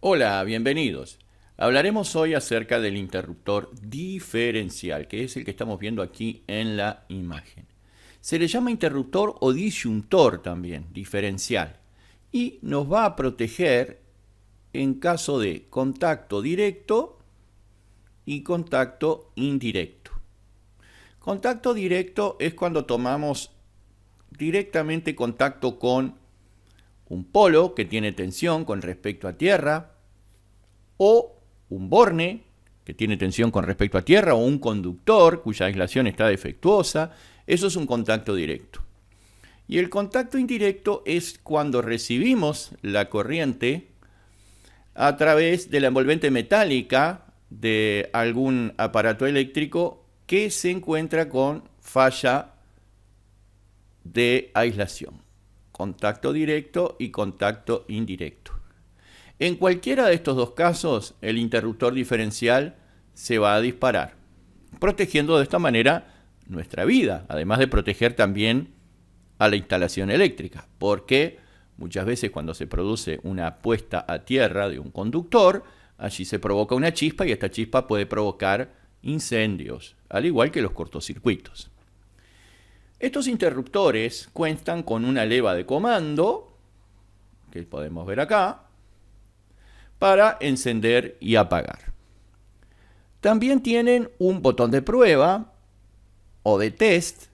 Hola, bienvenidos. Hablaremos hoy acerca del interruptor diferencial, que es el que estamos viendo aquí en la imagen. Se le llama interruptor o disyuntor también, diferencial, y nos va a proteger en caso de contacto directo y contacto indirecto. Contacto directo es cuando tomamos directamente contacto con un polo que tiene tensión con respecto a tierra, o un borne que tiene tensión con respecto a tierra, o un conductor cuya aislación está defectuosa. Eso es un contacto directo. Y el contacto indirecto es cuando recibimos la corriente a través de la envolvente metálica de algún aparato eléctrico que se encuentra con falla de aislación. Contacto directo y contacto indirecto. En cualquiera de estos dos casos, el interruptor diferencial se va a disparar, protegiendo de esta manera nuestra vida, además de proteger también a la instalación eléctrica, porque muchas veces cuando se produce una puesta a tierra de un conductor, allí se provoca una chispa y esta chispa puede provocar incendios, al igual que los cortocircuitos. Estos interruptores cuentan con una leva de comando, que podemos ver acá, para encender y apagar. También tienen un botón de prueba o de test,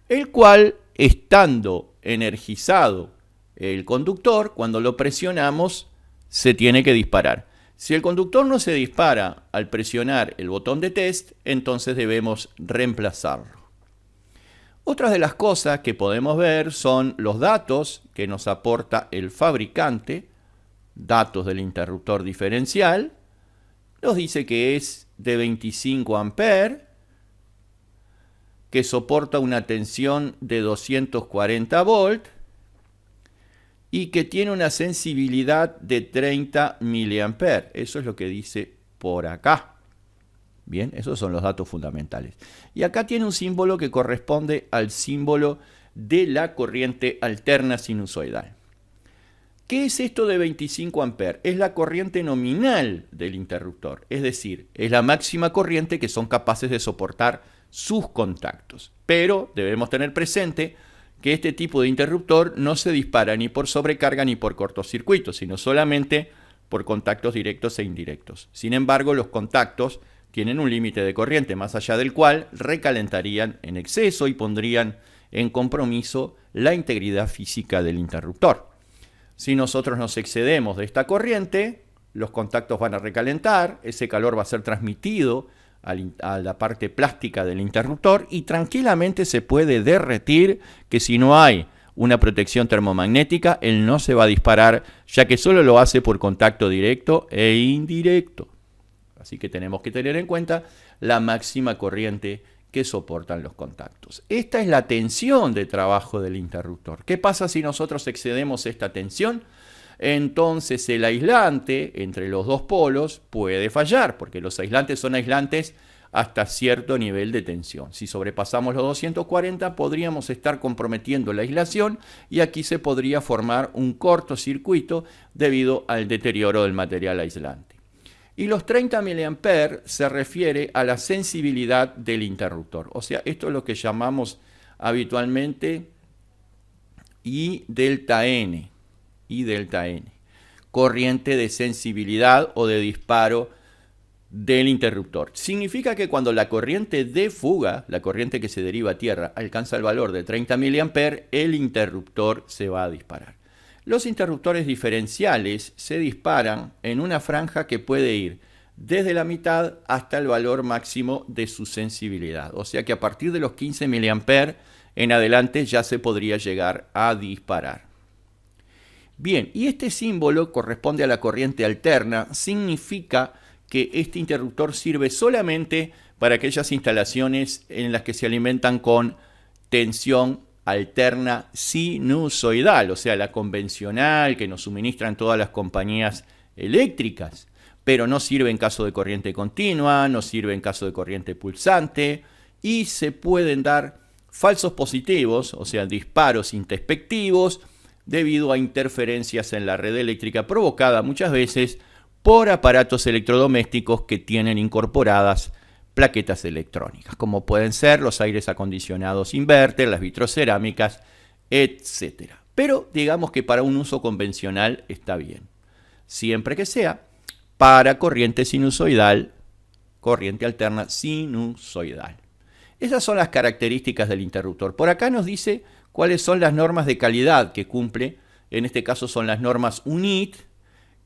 el cual, estando energizado el conductor, cuando lo presionamos, se tiene que disparar. Si el conductor no se dispara al presionar el botón de test, entonces debemos reemplazarlo. Otras de las cosas que podemos ver son los datos que nos aporta el fabricante, datos del interruptor diferencial. Nos dice que es de 25 amperes, que soporta una tensión de 240 volts y que tiene una sensibilidad de 30 miliamperes. Eso es lo que dice por acá. Bien, esos son los datos fundamentales. Y acá tiene un símbolo que corresponde al símbolo de la corriente alterna sinusoidal. ¿Qué es esto de 25 amperes? Es la corriente nominal del interruptor, es decir, es la máxima corriente que son capaces de soportar sus contactos. Pero debemos tener presente que este tipo de interruptor no se dispara ni por sobrecarga ni por cortocircuito, sino solamente por contactos directos e indirectos. Sin embargo, los contactos tienen un límite de corriente más allá del cual recalentarían en exceso y pondrían en compromiso la integridad física del interruptor. Si nosotros nos excedemos de esta corriente, los contactos van a recalentar, ese calor va a ser transmitido a la parte plástica del interruptor y tranquilamente se puede derretir, que si no hay una protección termomagnética, él no se va a disparar, ya que solo lo hace por contacto directo e indirecto. Así que tenemos que tener en cuenta la máxima corriente que soportan los contactos. Esta es la tensión de trabajo del interruptor. ¿Qué pasa si nosotros excedemos esta tensión? Entonces el aislante entre los dos polos puede fallar, porque los aislantes son aislantes hasta cierto nivel de tensión. Si sobrepasamos los 240 podríamos estar comprometiendo la aislación y aquí se podría formar un cortocircuito debido al deterioro del material aislante. Y los 30 mA se refiere a la sensibilidad del interruptor. O sea, esto es lo que llamamos habitualmente I delta N. Corriente de sensibilidad o de disparo del interruptor. Significa que cuando la corriente de fuga, la corriente que se deriva a tierra, alcanza el valor de 30 mA, el interruptor se va a disparar. Los interruptores diferenciales se disparan en una franja que puede ir desde la mitad hasta el valor máximo de su sensibilidad. O sea que a partir de los 15 mA en adelante ya se podría llegar a disparar. Bien, y este símbolo corresponde a la corriente alterna, significa que este interruptor sirve solamente para aquellas instalaciones en las que se alimentan con tensión alterna sinusoidal, o sea, la convencional que nos suministran todas las compañías eléctricas, pero no sirve en caso de corriente continua, no sirve en caso de corriente pulsante y se pueden dar falsos positivos, o sea, disparos introspectivos debido a interferencias en la red eléctrica provocada muchas veces por aparatos electrodomésticos que tienen incorporadas plaquetas electrónicas, como pueden ser los aires acondicionados inverter, las vitrocerámicas, etc. Pero digamos que para un uso convencional está bien, siempre que sea para corriente sinusoidal, corriente alterna sinusoidal. Esas son las características del interruptor. Por acá nos dice cuáles son las normas de calidad que cumple. En este caso son las normas UNIT,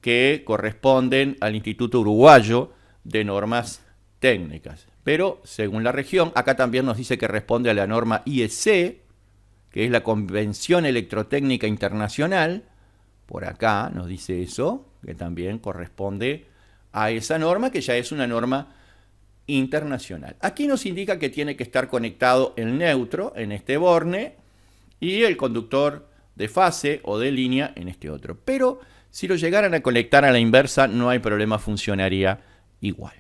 que corresponden al Instituto Uruguayo de Normas Técnicas. Pero según la región, acá también nos dice que responde a la norma IEC, que es la Convención Electrotécnica Internacional. Por acá nos dice eso, que también corresponde a esa norma, que ya es una norma internacional. Aquí nos indica que tiene que estar conectado el neutro en este borne y el conductor de fase o de línea en este otro. Pero si lo llegaran a conectar a la inversa, no hay problema, funcionaría igual.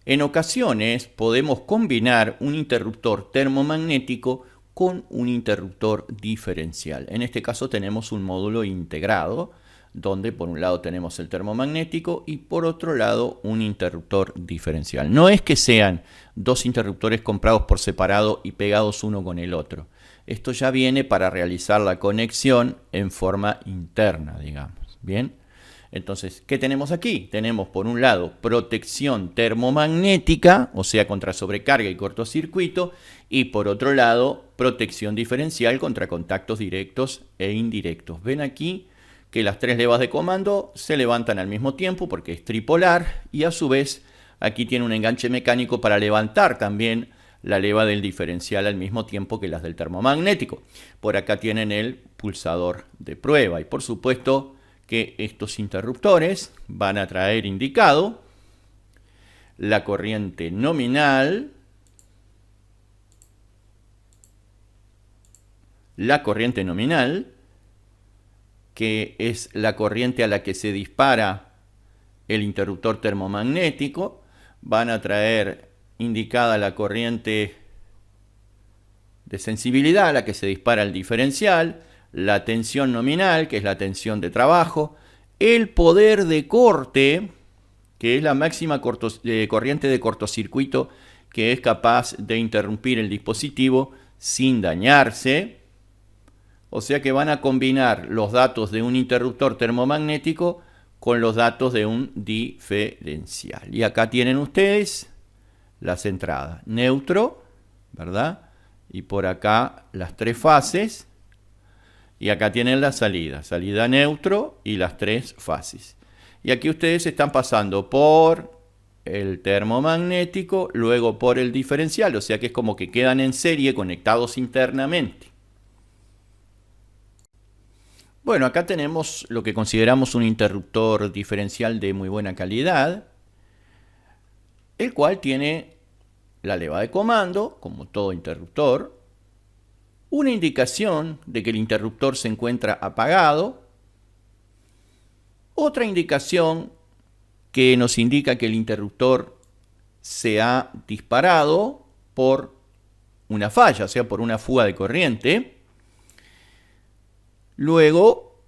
En ocasiones podemos combinar un interruptor termomagnético con un interruptor diferencial. En este caso tenemos un módulo integrado, donde por un lado tenemos el termomagnético y por otro lado un interruptor diferencial. No es que sean dos interruptores comprados por separado y pegados uno con el otro. Esto ya viene para realizar la conexión en forma interna, digamos. ¿Bien? Entonces, ¿qué tenemos aquí? Tenemos por un lado protección termomagnética, o sea, contra sobrecarga y cortocircuito, y por otro lado protección diferencial contra contactos directos e indirectos. Ven aquí que las tres levas de comando se levantan al mismo tiempo porque es tripolar y a su vez aquí tiene un enganche mecánico para levantar también la leva del diferencial al mismo tiempo que las del termomagnético. Por acá tienen el pulsador de prueba y por supuesto que estos interruptores van a traer indicado la corriente nominal, que es la corriente a la que se dispara el interruptor termomagnético. Van a traer indicada la corriente de sensibilidad a la que se dispara el diferencial, la tensión nominal, que es la tensión de trabajo, el poder de corte, que es la máxima corriente de cortocircuito que es capaz de interrumpir el dispositivo sin dañarse. O sea que van a combinar los datos de un interruptor termomagnético con los datos de un diferencial. Y acá tienen ustedes las entradas. Neutro, ¿verdad? Y por acá las tres fases. Y acá tienen la salida. Salida neutro y las tres fases. Y aquí ustedes están pasando por el termomagnético, luego por el diferencial. O sea que es como que quedan en serie conectados internamente. Bueno, acá tenemos lo que consideramos un interruptor diferencial de muy buena calidad, el cual tiene la leva de comando, como todo interruptor, una indicación de que el interruptor se encuentra apagado, otra indicación que nos indica que el interruptor se ha disparado por una falla, o sea, por una fuga de corriente. Luego,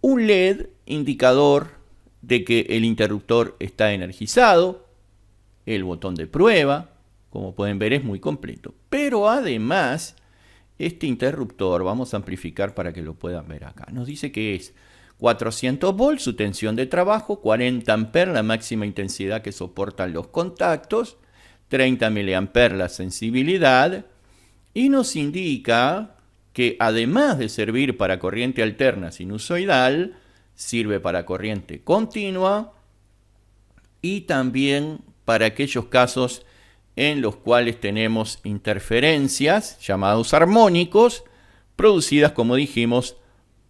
un LED indicador de que el interruptor está energizado, el botón de prueba, como pueden ver es muy completo. Pero además, este interruptor, vamos a amplificar para que lo puedan ver acá, nos dice que es 400 volts su tensión de trabajo, 40 amperes la máxima intensidad que soportan los contactos, 30 miliamperes la sensibilidad, y nos indica que además de servir para corriente alterna sinusoidal, sirve para corriente continua y también para aquellos casos en los cuales tenemos interferencias, llamados armónicos, producidas, como dijimos,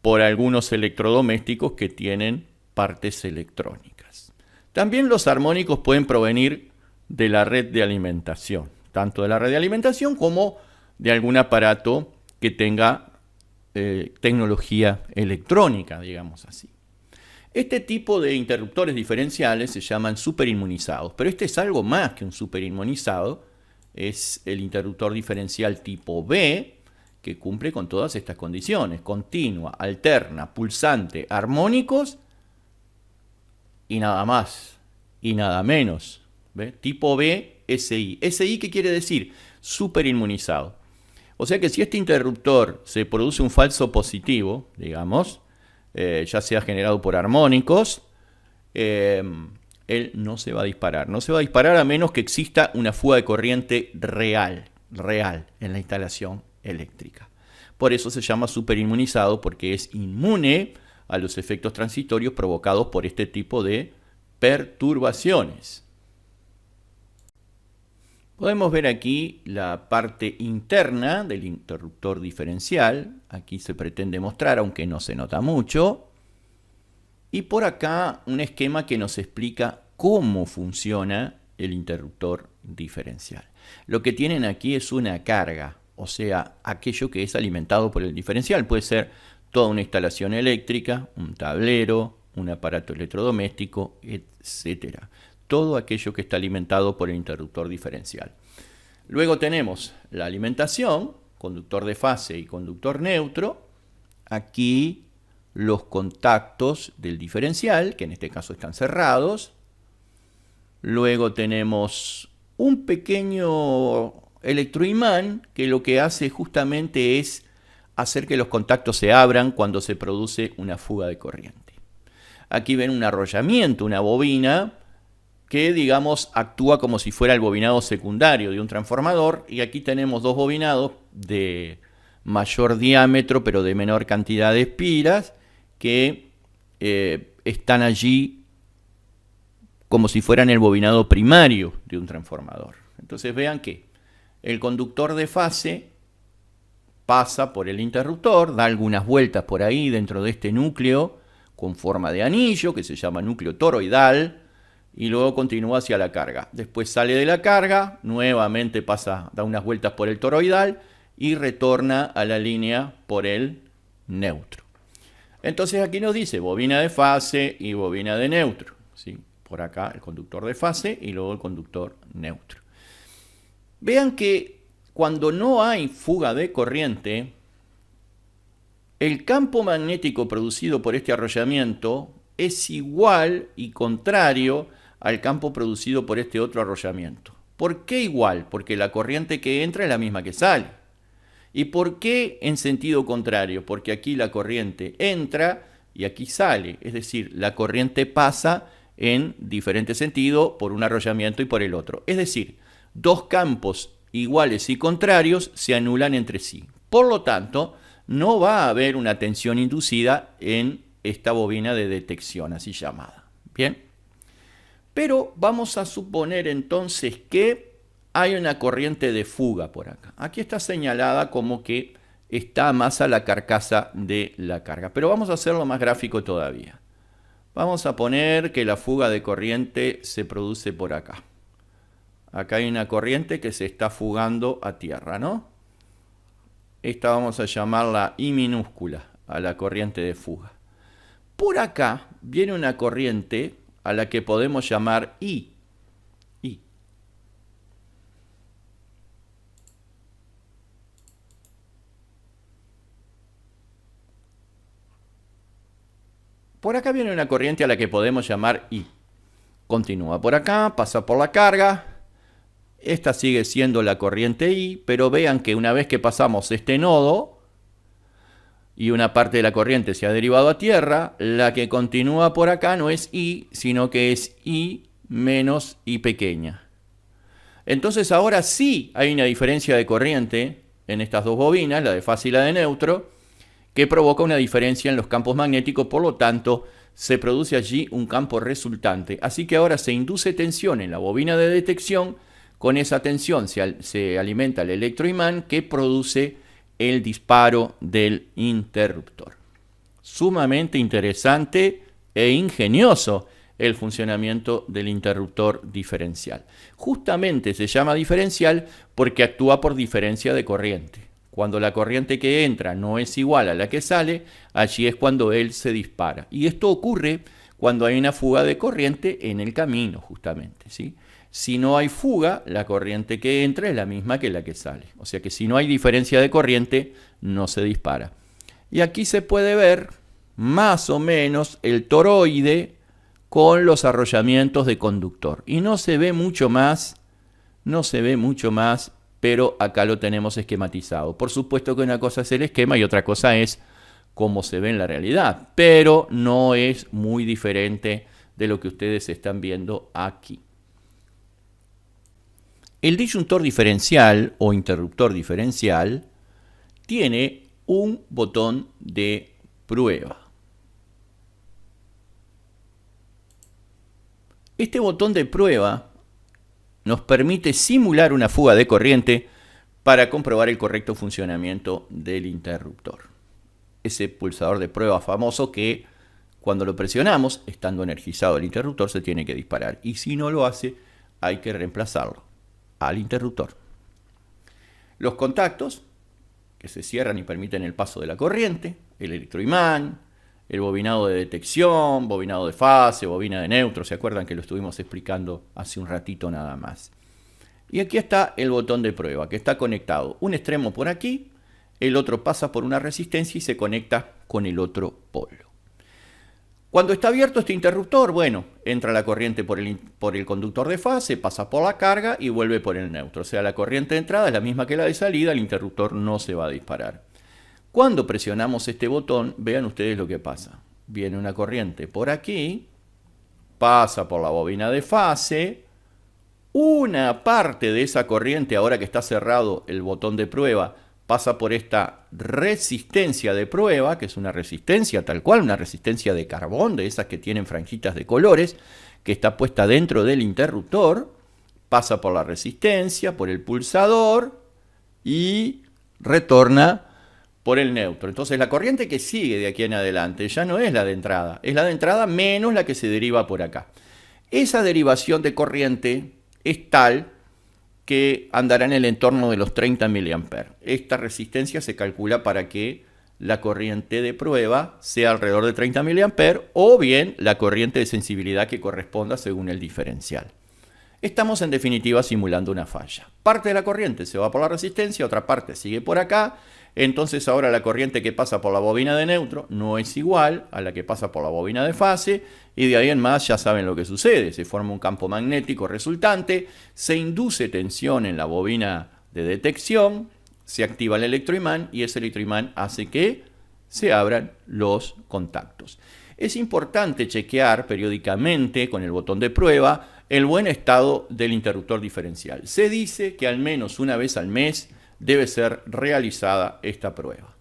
por algunos electrodomésticos que tienen partes electrónicas. También los armónicos pueden provenir de la red de alimentación, tanto de la red de alimentación como de algún aparato que tenga tecnología electrónica, digamos así. Este tipo de interruptores diferenciales se llaman superinmunizados, pero este es algo más que un superinmunizado, es el interruptor diferencial tipo B, que cumple con todas estas condiciones: continua, alterna, pulsante, armónicos y nada más y nada menos. ¿Ve? Tipo B, SI. ¿SI qué quiere decir? Superinmunizado. O sea que si este interruptor se produce un falso positivo, digamos, ya sea generado por armónicos, él no se va a disparar. No se va a disparar a menos que exista una fuga de corriente real en la instalación eléctrica. Por eso se llama superinmunizado, porque es inmune a los efectos transitorios provocados por este tipo de perturbaciones. Podemos ver aquí la parte interna del interruptor diferencial. Aquí se pretende mostrar, aunque no se nota mucho. Y por acá un esquema que nos explica cómo funciona el interruptor diferencial. Lo que tienen aquí es una carga, o sea, aquello que es alimentado por el diferencial. Puede ser toda una instalación eléctrica, un tablero, un aparato electrodoméstico, etc. Todo aquello que está alimentado por el interruptor diferencial. Luego tenemos la alimentación, conductor de fase y conductor neutro. Aquí los contactos del diferencial, que en este caso están cerrados. Luego tenemos un pequeño electroimán que lo que hace justamente es hacer que los contactos se abran cuando se produce una fuga de corriente. Aquí ven un arrollamiento, una bobina, que digamos actúa como si fuera el bobinado secundario de un transformador, y aquí tenemos dos bobinados de mayor diámetro pero de menor cantidad de espiras que están allí como si fueran el bobinado primario de un transformador. Entonces vean que el conductor de fase pasa por el interruptor, da algunas vueltas por ahí dentro de este núcleo con forma de anillo que se llama núcleo toroidal, y luego continúa hacia la carga. Después sale de la carga, nuevamente pasa, da unas vueltas por el toroidal y retorna a la línea por el neutro. Entonces aquí nos dice bobina de fase y bobina de neutro, ¿sí? Por acá el conductor de fase y luego el conductor neutro. Vean que cuando no hay fuga de corriente, el campo magnético producido por este arrollamiento es igual y contrario al campo producido por este otro arrollamiento. ¿Por qué igual? Porque la corriente que entra es la misma que sale. ¿Y por qué en sentido contrario? Porque aquí la corriente entra y aquí sale. Es decir, la corriente pasa en diferente sentido por un arrollamiento y por el otro. Es decir, dos campos iguales y contrarios se anulan entre sí. Por lo tanto, no va a haber una tensión inducida en esta bobina de detección, así llamada. Bien. Pero vamos a suponer entonces que hay una corriente de fuga por acá. Aquí está señalada como que está más a la carcasa de la carga. Pero vamos a hacerlo más gráfico todavía. Vamos a poner que la fuga de corriente se produce por acá. Acá hay una corriente que se está fugando a tierra, ¿no? Esta vamos a llamarla I minúscula, a la corriente de fuga. Por acá viene una corriente a la que podemos llamar I. Por acá viene una corriente a la que podemos llamar I. Continúa por acá, pasa por la carga. Esta sigue siendo la corriente I, pero vean que una vez que pasamos este nodo y una parte de la corriente se ha derivado a tierra, la que continúa por acá no es I, sino que es I menos I pequeña. Entonces ahora sí hay una diferencia de corriente en estas dos bobinas, la de fase y la de neutro, que provoca una diferencia en los campos magnéticos, por lo tanto se produce allí un campo resultante. Así que ahora se induce tensión en la bobina de detección, con esa tensión se alimenta el electroimán que produce el disparo del interruptor. Sumamente interesante e ingenioso el funcionamiento del interruptor diferencial. Justamente se llama diferencial porque actúa por diferencia de corriente. Cuando la corriente que entra no es igual a la que sale, allí es cuando él se dispara. Y esto ocurre cuando hay una fuga de corriente en el camino, justamente, ¿sí? Si no hay fuga, la corriente que entra es la misma que la que sale. O sea que si no hay diferencia de corriente, no se dispara. Y aquí se puede ver más o menos el toroide con los arrollamientos de conductor. Y no se ve mucho más, pero acá lo tenemos esquematizado. Por supuesto que una cosa es el esquema y otra cosa es cómo se ve en la realidad, pero no es muy diferente de lo que ustedes están viendo aquí. El disyuntor diferencial o interruptor diferencial tiene un botón de prueba. Este botón de prueba nos permite simular una fuga de corriente para comprobar el correcto funcionamiento del interruptor. Ese pulsador de prueba famoso que cuando lo presionamos, estando energizado el interruptor, se tiene que disparar. Y si no lo hace, hay que reemplazarlo al interruptor. Los contactos que se cierran y permiten el paso de la corriente, el electroimán, el bobinado de detección, bobinado de fase, bobina de neutro, ¿se acuerdan que lo estuvimos explicando hace un ratito nada más? Y aquí está el botón de prueba, que está conectado. Un extremo por aquí, el otro pasa por una resistencia y se conecta con el otro polo. Cuando está abierto este interruptor, bueno, entra la corriente por el conductor de fase, pasa por la carga y vuelve por el neutro. O sea, la corriente de entrada es la misma que la de salida, el interruptor no se va a disparar. Cuando presionamos este botón, vean ustedes lo que pasa. Viene una corriente por aquí, pasa por la bobina de fase, una parte de esa corriente, ahora que está cerrado el botón de prueba, pasa por esta resistencia de prueba, que es una resistencia tal cual, una resistencia de carbón, de esas que tienen franjitas de colores, que está puesta dentro del interruptor, pasa por la resistencia, por el pulsador y retorna por el neutro. Entonces la corriente que sigue de aquí en adelante ya no es la de entrada, es la de entrada menos la que se deriva por acá. Esa derivación de corriente es tal que andará en el entorno de los 30 mA. Esta resistencia se calcula para que la corriente de prueba sea alrededor de 30 mA o bien la corriente de sensibilidad que corresponda según el diferencial. Estamos en definitiva simulando una falla. Parte de la corriente se va por la resistencia, otra parte sigue por acá. Entonces ahora la corriente que pasa por la bobina de neutro no es igual a la que pasa por la bobina de fase y de ahí en más ya saben lo que sucede. Se forma un campo magnético resultante, se induce tensión en la bobina de detección, se activa el electroimán y ese electroimán hace que se abran los contactos. Es importante chequear periódicamente con el botón de prueba el buen estado del interruptor diferencial. Se dice que al menos una vez al mes debe ser realizada esta prueba.